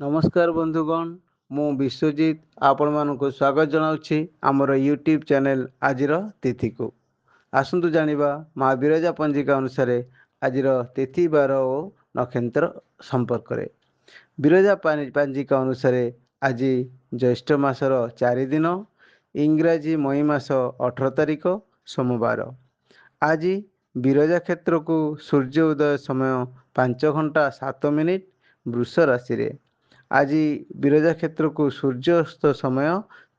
नमस्कार बंधुगण मु विश्वजीत आपण मानक स्वागत जनाऊँगी आमर यूट्यूब चैनल आजिर तिथि को आसतु जानिबा माँ विरजा पंजिका अनुसार आजिर तिथि बार और नक्षत्र संपर्क में। विरजा पंजिका अनुसार आज ज्येष्ठ मासर 4 दिन इंग्राजी मई मास 18 तारिख सोमवार। आज विरजा क्षेत्र को सूर्य उदय समय 5 घंटा 7 मिनिट वृष राशि रे। आज विरजा क्षेत्र को सूर्यास्त समय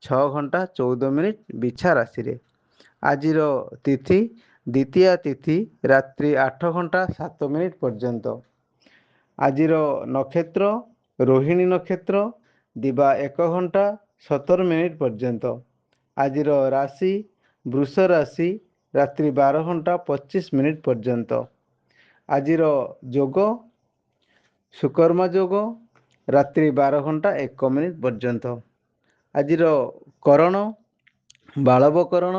6 घंटा 14 मिनिट बिछा राशि रे। आजिर तिथि द्वितीया तिथि रात्रि 8 घंटा 7 मिनिट पर्यंत। आजिर नक्षत्र रोहिणी नक्षत्र दिवा 1 घंटा 17 मिनिट पर्यंत। आजिर राशि वृष राशि रात्रि 12 घंटा 25 मिनिट पर्यंत। आजिर जोग सुकर्मा जोग रात्रि 12 घंटा 1 मिनिट पर्यंत। आजिर करण बालव करण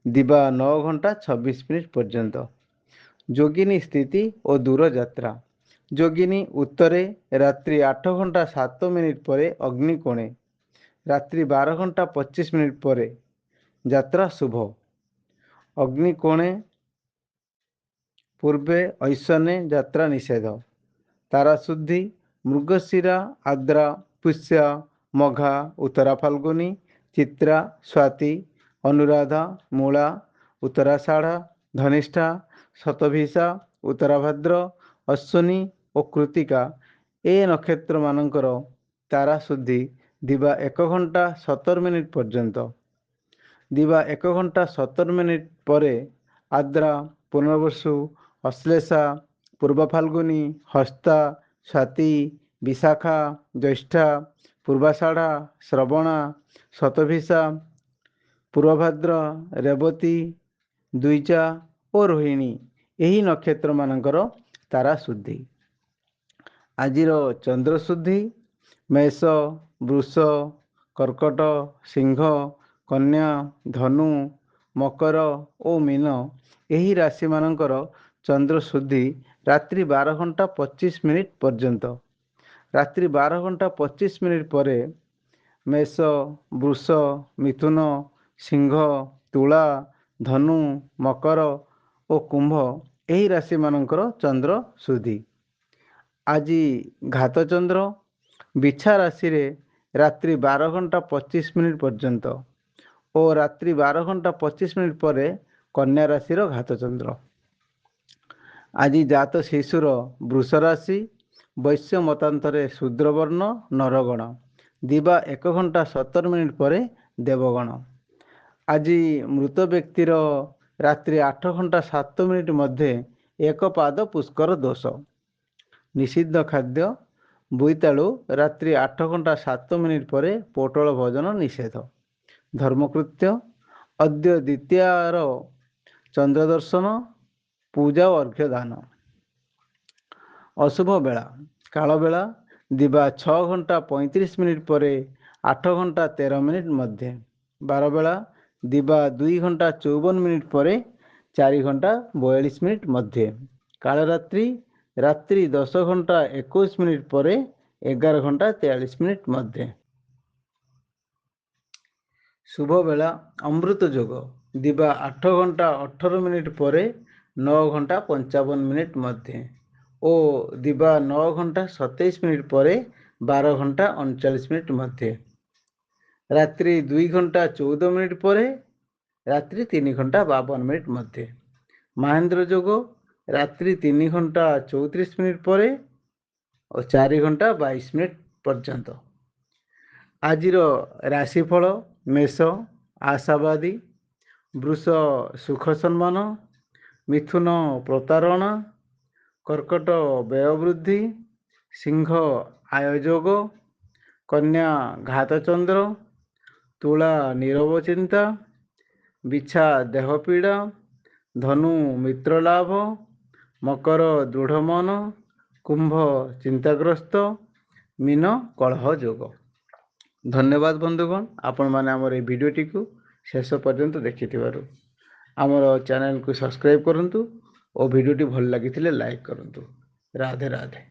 दिवा 9 घंटा 26 मिनिट पर्यंत। जोगिनी स्थिति और दूर यात्रा। जोगिनी उत्तरे रात्रि 8 घंटा 7 मिनिट पर अग्निकोणे रात्रि 12 घंटा 25 मिनिट पर यात्रा शुभ। अग्निकोणे पूर्वे ऐशने यात्रा निषेध। तारा शुद्धि मृगशिरा आद्रा पुष्या मघा उत्तरा फाल्गुनी चित्रा स्वाति अनुराधा मूला उत्तराषाढ़ा धनिष्ठा शतभिषा उत्तराभाद्र अश्विनी और कृतिका ए नक्षत्र मानकर तारा शुद्धि दिवा 1 घंटा 17 मिनिट पर्यंत। दिवा 1 घंटा 17 मिनिट पर आद्रा पुनर्वसु अश्लेषा पूर्व फाल्गुनी हस्ता स्वाति विशाखा ज्येष्ठा पूर्वाषाढ़ा श्रवणा शतभिषा पूर्वभाद्र रेवती द्विजा और रोहिणी यही नक्षत्र मानकर तारा शुद्धि। आजिर चंद्र शुद्धि मेष वृष कर्कट सिंह कन्या धनु मकर और मीन यही राशि मानकर चंद्र शुद्धि रात्रि 12 घंटा 25 मिनिट पर्यंत। रात्रि 12 घंटा 25 मिनिट पर मेष वृष मिथुन सिंह तुला धनु मकर और कुंभ यही राशि मानकर चंद्र शुद्धि। आज घात चंद्र बिछा राशि रे रात्रि 12 घंटा 25 मिनिट पर्यंत और रात्रि 12 घंटा 25 मिनिट पर कन्या राशि घात चंद्र। आज जात शिशुर वृष राशि वैश्य मतांतरे शूद्रवर्ण नरगण दिवा 1 घंटा 17 मिनिट पर देवगण। आज मृत व्यक्तिर रात्रि 8 घंटा 7 मिनिट मध्य 1 पाद पुष्कर दोष। निषिद्ध खाद्य बोईतालु रात्रि 8 घंटा 7 मिनिट पर पोटल भोजन निषेध। धर्मकृत्य अद्य द्वितीयार चंद्र दर्शन पूजा और अर्घ्य दान। अशुभ बेला काल बेला दिवा 6 घंटा 35 मिनिट पर 8 घंटा 13 मिनिट मध्य। बार बेला दिवा 2 घंटा 54 मिनिट पर 4 घंटा 42 मिनिट मध्य। कालरात्रि रात्रि 10 घंटा 21 मिनिट पर 11 घंटा 43 मिनिट मध्य। शुभ बेला अमृत जोग दिवा 8 घंटा 18 मिनिट पर 9 घंटा 55 मिनिट मध्य और दिवा 9 घंटा 27 मिनिट पर 12 घंटा 39 मिनिट मध्य। रात्रि 2 घंटा 14 मिनिट पर रात्रि 3 घंटा 52 मिनिट मध्य। महेंद्र जोग रात्रि 3 घंटा 34 मिनिट पर और 4 घंटा 22 मिनिट पर्यंत। आजिर राशिफल मेष आशावादी वृष सुख सम्मान मिथुन प्रतारणा कर्कट व्ययवृद्धि सिंह आयोजोग कन्या घातचंद्र तुला नीरव चिंता बिछा देहपीड़ा धनु मित्रलाभ मकर दृढ़ मन कुंभ चिंताग्रस्त मीन कलह जोग। धन्यवाद बंधुगण आपण मैंने आमर ये भिडटी को शेष पर्यंत देखिथिबारु आमर चैनल को सब्सक्राइब करंतु और भिडटी भल लगी लाइक करंतु। राधे राधे।